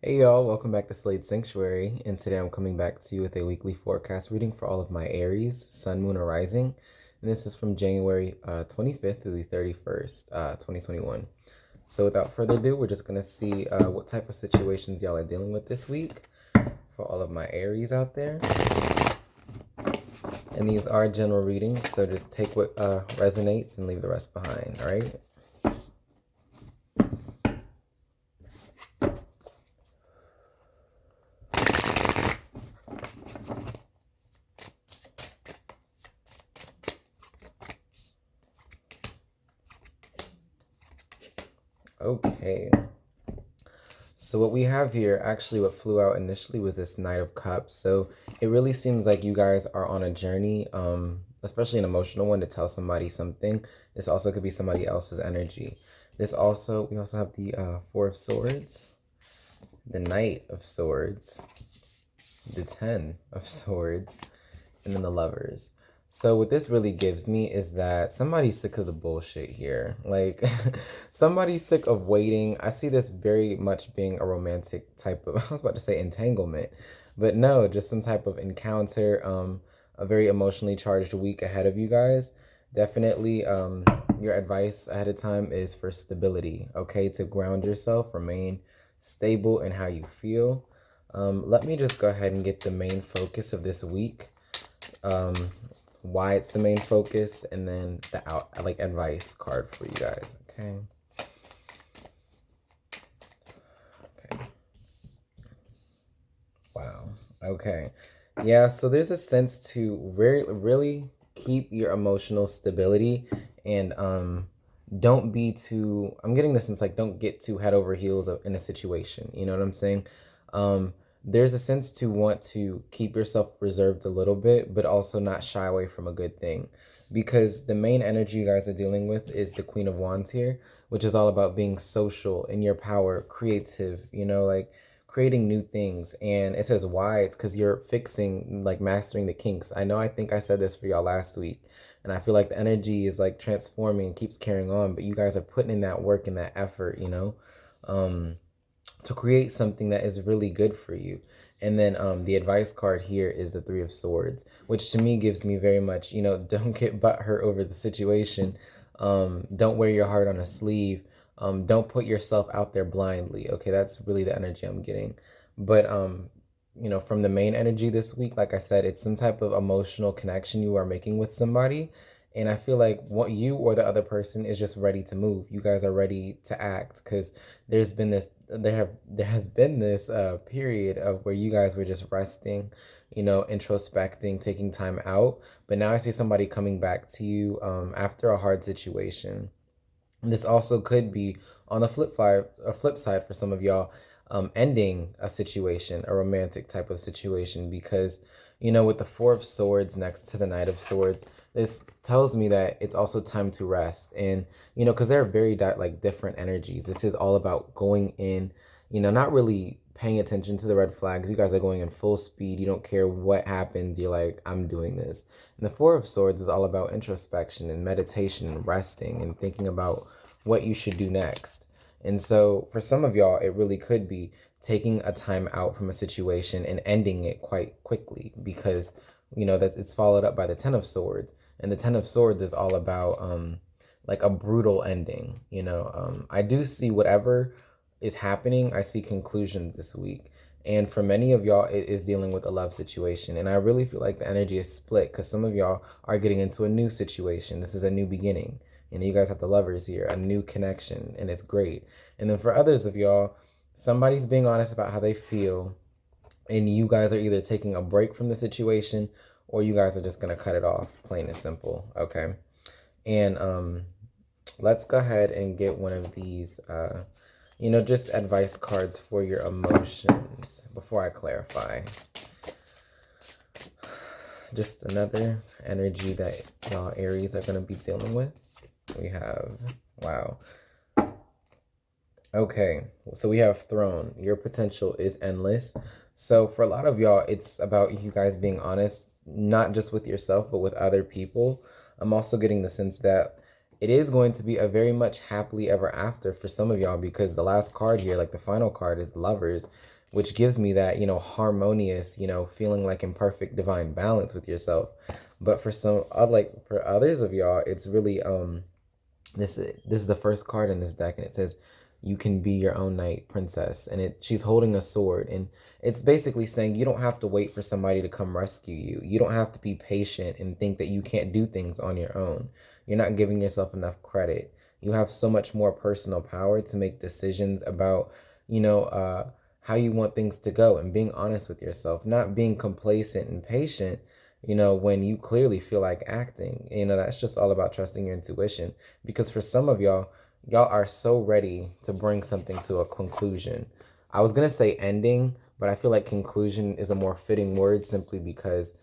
Hey y'all, welcome back to Slade Sanctuary, and today I'm coming back to you with a weekly forecast reading for all of my Aries, Sun, Moon, or Rising, and this is from January 25th to the 31st, 2021. So without further ado, we're just going to see what type of situations y'all are dealing with this week for all of my Aries out there. And these are general readings, so just take what resonates and leave the rest behind, all right? Okay. So what we have here, actually what flew out initially was this Knight of Cups. So it really seems like you guys are on a journey, especially an emotional one, to tell somebody something. This also could be somebody else's energy. We also have the Four of Swords, the Knight of Swords, the Ten of Swords, and then the Lovers. So what this really gives me is that somebody's sick of the bullshit here. Like, somebody's sick of waiting. I see this very much being a romantic type of, I was about to say entanglement, but no, just some type of encounter, a very emotionally charged week ahead of you guys. Definitely, your advice ahead of time is for stability, okay? To ground yourself, remain stable in how you feel. Let me just go ahead and get the main focus of this week. Why it's the main focus, and then the advice card for you guys. Okay. Wow. Okay. Yeah, so there's a sense to really keep your emotional stability, and don't be too, I'm getting the sense like don't get too head over heels in a situation. You know what I'm saying? There's a sense to want to keep yourself reserved a little bit, but also not shy away from a good thing, because the main energy you guys are dealing with is the Queen of Wands here, which is all about being social, in your power, creative, like creating new things. And it says why? It's because you're fixing, like mastering the kinks. I think I said this for y'all last week, and I feel like the energy is like transforming and keeps carrying on, but you guys are putting in that work and that effort, to create something that is really good for you. And then the advice card here is the Three of Swords, which to me gives me very much, don't get butthurt over the situation. Don't wear your heart on a sleeve. Don't put yourself out there blindly. Okay, that's really the energy I'm getting. But from the main energy this week, like I said, it's some type of emotional connection you are making with somebody. And I feel like what you or the other person is just ready to move. You guys are ready to act, because there has been this period of where you guys were just resting, introspecting, taking time out. But now I see somebody coming back to you after a hard situation. This also could be on a flip side for some of y'all, ending a situation, a romantic type of situation, because with the Four of Swords next to the Knight of Swords, this tells me that it's also time to rest. And because they're very different energies. This is all about going in, not really paying attention to the red flags. You guys are going in full speed. You don't care what happens. You're like, I'm doing this. And the Four of Swords is all about introspection and meditation and resting and thinking about what you should do next. And so for some of y'all, it really could be taking a time out from a situation and ending it quite quickly, because it's followed up by the Ten of Swords. And the Ten of Swords is all about like a brutal ending. I do see whatever is happening, I see conclusions this week. And for many of y'all, it is dealing with a love situation. And I really feel like the energy is split, because some of y'all are getting into a new situation. This is a new beginning. You guys have the Lovers here, a new connection, and it's great. And then for others of y'all, somebody's being honest about how they feel, and you guys are either taking a break from the situation, or you guys are just going to cut it off, plain and simple, okay? And let's go ahead and get one of these, just advice cards for your emotions before I clarify. Just another energy that y'all Aries are going to be dealing with. We have, wow. Okay, so we have Throne. Your potential is endless. So for a lot of y'all, it's about you guys being honest, not just with yourself, but with other people. I'm also getting the sense that it is going to be a very much happily ever after for some of y'all, because the last card here, like the final card, is the Lovers, which gives me that, harmonious, feeling like in perfect divine balance with yourself. But for some, like for others of y'all, it's really this is the first card in this deck, and it says you can be your own knight princess, and she's holding a sword, and it's basically saying you don't have to wait for somebody to come rescue you. You don't have to be patient and think that you can't do things on your own. You're not giving yourself enough credit. You have so much more personal power to make decisions about, how you want things to go, and being honest with yourself, not being complacent and patient, when you clearly feel like acting. That's just all about trusting your intuition. Because for some of y'all are so ready to bring something to a conclusion. I was going to say ending, but I feel like conclusion is a more fitting word, simply because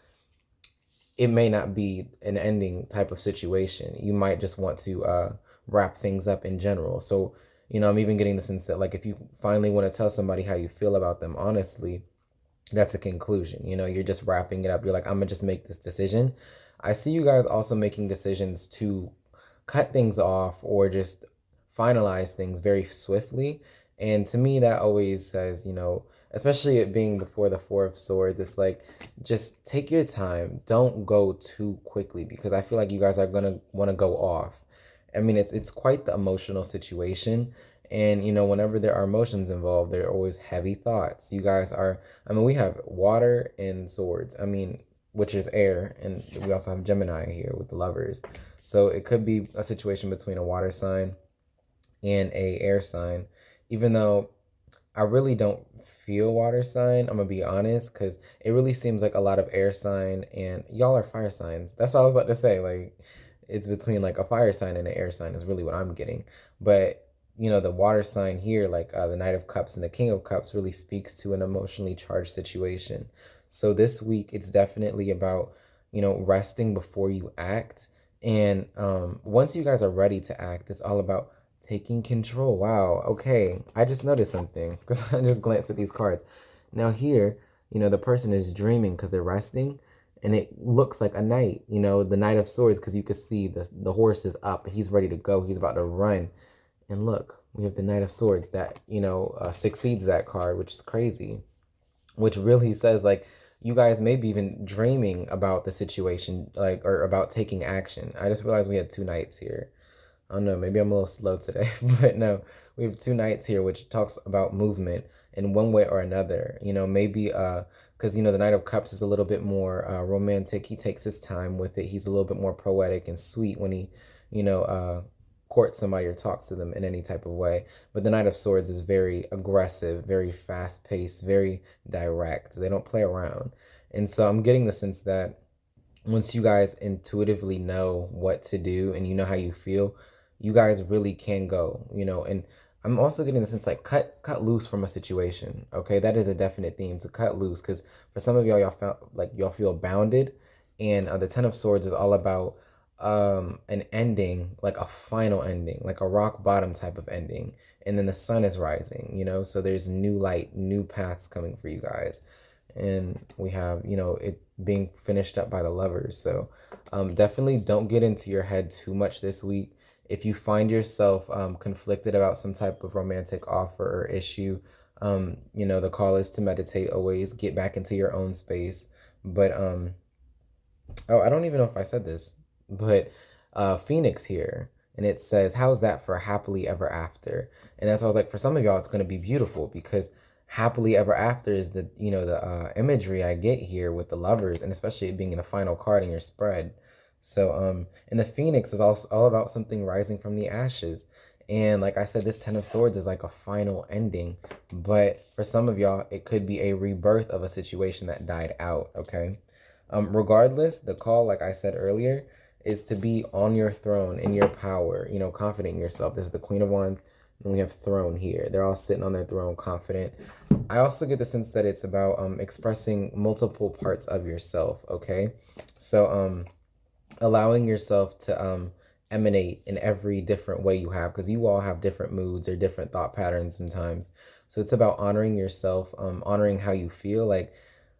it may not be an ending type of situation. You might just want to wrap things up in general. So, I'm even getting the sense that, like, if you finally want to tell somebody how you feel about them honestly, that's a conclusion. You're just wrapping it up. You're like, I'm gonna just make this decision. I see you guys also making decisions to cut things off or just finalize things very swiftly. And to me, that always says, especially it being before the Four of Swords, it's like, just take your time. Don't go too quickly, because I feel like you guys are gonna want to go off. I mean, it's quite the emotional situation. And, whenever there are emotions involved, there are always heavy thoughts. You guys are, I mean, we have water and swords. I mean, which is air. And we also have Gemini here with the Lovers. So it could be a situation between a water sign and a air sign, even though I really don't feel water sign, I'm gonna be honest, because it really seems like a lot of air sign, and y'all are fire signs. That's what I was about to say. Like, it's between like a fire sign and an air sign is really what I'm getting. But the water sign here, like the Knight of Cups and the King of Cups, really speaks to an emotionally charged situation. So this week, it's definitely about, resting before you act. And once you guys are ready to act, it's all about taking control. Wow. Okay. I just noticed something because I just glanced at these cards. Now here, the person is dreaming because they're resting, and it looks like a knight, the Knight of Swords, because you can see the horse is up. He's ready to go. He's about to run. And look, we have the Knight of Swords that, succeeds that card, which is crazy, which really says, like, you guys may be even dreaming about the situation, like, or about taking action. I just realized we had two knights here. I don't know, maybe I'm a little slow today, but no, we have two knights here, which talks about movement in one way or another. Maybe because the Knight of Cups is a little bit more romantic. He takes his time with it. He's a little bit more poetic and sweet when he, courts somebody or talks to them in any type of way. But the Knight of Swords is very aggressive, very fast paced, very direct. They don't play around. And so I'm getting the sense that once you guys intuitively know what to do and you know how you feel, you guys really can go, and I'm also getting the sense, like, cut loose from a situation. Okay, that is a definite theme, to cut loose, because for some of y'all feel bounded, and the Ten of Swords is all about an ending, like a final ending, like a rock bottom type of ending, and then the sun is rising, so there's new light, new paths coming for you guys. And we have, it being finished up by the Lovers. So definitely don't get into your head too much this week. If you find yourself conflicted about some type of romantic offer or issue, the call is to meditate always, get back into your own space. But oh, I don't even know if I said this, but Phoenix here, and it says, how's that for happily ever after? And that's why I was like, for some of y'all, it's going to be beautiful, because happily ever after is the imagery I get here with the Lovers, and especially it being in the final card in your spread. So and the Phoenix is also all about something rising from the ashes. And like I said, this Ten of Swords is like a final ending, but for some of y'all, it could be a rebirth of a situation that died out. Okay, regardless, the call, like I said earlier, is to be on your throne, in your power, confident in yourself. This is the Queen of Wands, and we have throne here. They're all sitting on their throne, confident. I also get the sense that it's about expressing multiple parts of yourself. Okay, so allowing yourself to emanate in every different way you have, because you all have different moods or different thought patterns sometimes. So it's about honoring yourself, honoring how you feel. Like,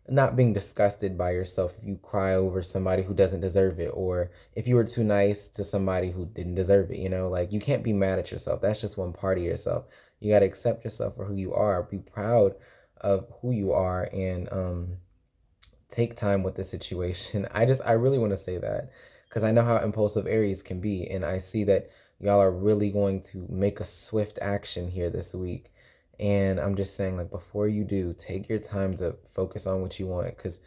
not being disgusted by yourself if you cry over somebody who doesn't deserve it, or if you were too nice to somebody who didn't deserve it. Like, you can't be mad at yourself. That's just one part of yourself. You got to accept yourself for who you are, be proud of who you are, and take time with the situation. I really want to say that because I know how impulsive Aries can be, and I see that y'all are really going to make a swift action here this week. And I'm just saying, like, before you do, take your time to focus on what you want, because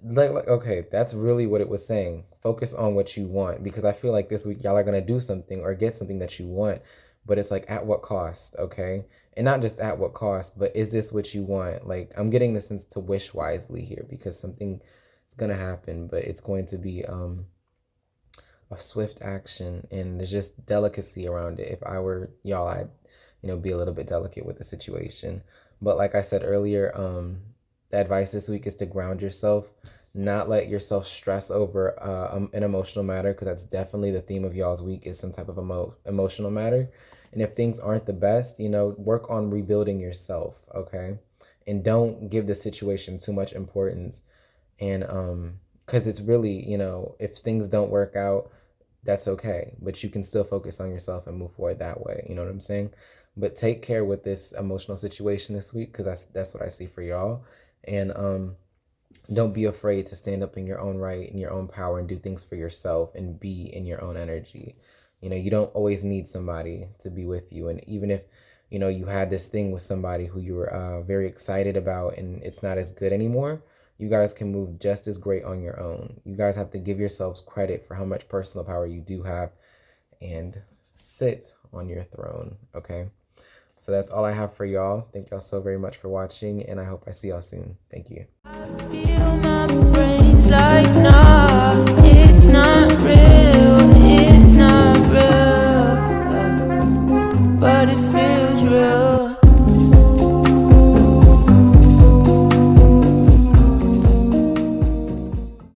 okay, that's really what it was saying. Focus on what you want, because I feel like this week y'all are gonna do something or get something that you want, but it's like, at what cost? Okay, and not just at what cost, but is this what you want? Like, I'm getting the sense to wish wisely here, because something is gonna happen, but it's going to be a swift action, and there's just delicacy around it. If I were y'all, I'd be a little bit delicate with the situation. But like I said earlier, the advice this week is to ground yourself, not let yourself stress over an emotional matter, because that's definitely the theme of y'all's week, is some type of emotional matter. And if things aren't the best, work on rebuilding yourself, okay? And don't give the situation too much importance. And because it's really, if things don't work out, that's okay, but you can still focus on yourself and move forward that way. You know what I'm saying? But take care with this emotional situation this week, because that's what I see for y'all. And don't be afraid to stand up in your own right, in your own power, and do things for yourself and be in your own energy. You don't always need somebody to be with you. And even if you had this thing with somebody who you were very excited about, and it's not as good anymore, you guys can move just as great on your own. You guys have to give yourselves credit for how much personal power you do have, and sit on your throne, okay? So that's all I have for y'all. Thank y'all so very much for watching, and I hope I see y'all soon. Thank you. I feel my brain's like, nah, it's not real.